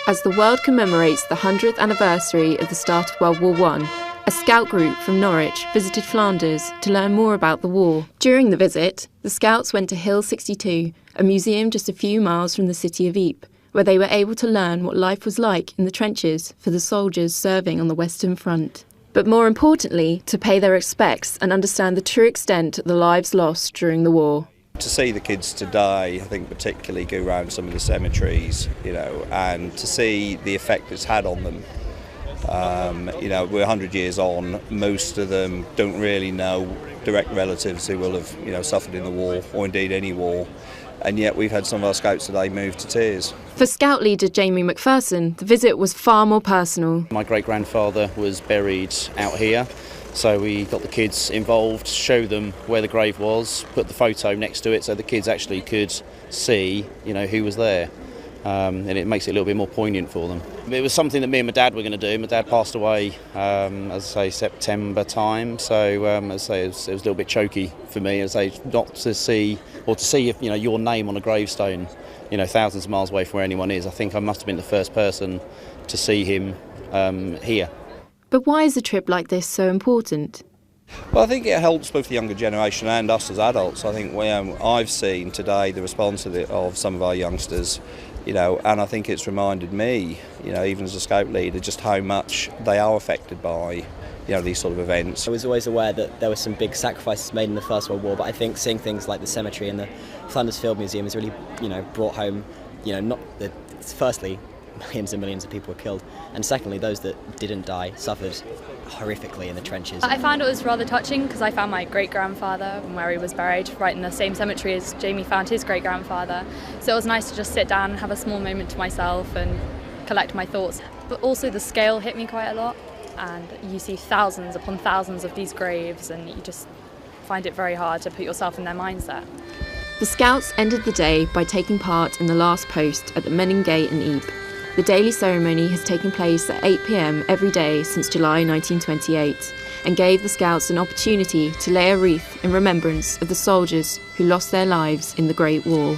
As the world commemorates the 100th anniversary of the start of World War I, a scout group from Norwich visited Flanders to learn more about the war. During the visit, the scouts went to Hill 62, a museum just a few miles from the city of Ypres, where they were able to learn what life was like in the trenches for the soldiers serving on the Western Front. But more importantly, to pay their respects and understand the true extent of the lives lost during the war. To see the kids today, I think particularly go around some of the cemeteries, and to see the effect it's had on them. We're 100 years on, most of them don't really know direct relatives who will have, suffered in the war, or indeed any war. And yet we've had some of our scouts today move to tears. For Scout leader Jamie McPherson, the visit was far more personal. My great-grandfather was buried out here, so we got the kids involved, show them where the grave was, put the photo next to it so the kids actually could see, who was there. And it makes it a little bit more poignant for them. It was something that me and my dad were going to do. My dad passed away, September time, so it was a little bit choky for me, not to see, or to see if your name on a gravestone, thousands of miles away from where anyone is. I think I must have been the first person to see him here. But why is a trip like this so important? Well, I think it helps both the younger generation and us as adults. I think I've seen today the response of some of our youngsters, and I think it's reminded me, even as a scout leader, just how much they are affected by, these sort of events. I was always aware that there were some big sacrifices made in the First World War, but I think seeing things like the cemetery and the Flanders Field Museum has really, brought home, firstly, millions and millions of people were killed, and secondly, those that didn't die suffered horrifically in the trenches. I found it was rather touching because I found my great-grandfather where he was buried, right in the same cemetery as Jamie found his great-grandfather. So it was nice to just sit down and have a small moment to myself and collect my thoughts. But also the scale hit me quite a lot, and you see thousands upon thousands of these graves and you just find it very hard to put yourself in their mindset. The Scouts ended the day by taking part in the last post at the Menin gate in Ypres. The daily ceremony has taken place at 8 p.m. every day since July 1928 and gave the Scouts an opportunity to lay a wreath in remembrance of the soldiers who lost their lives in the Great War.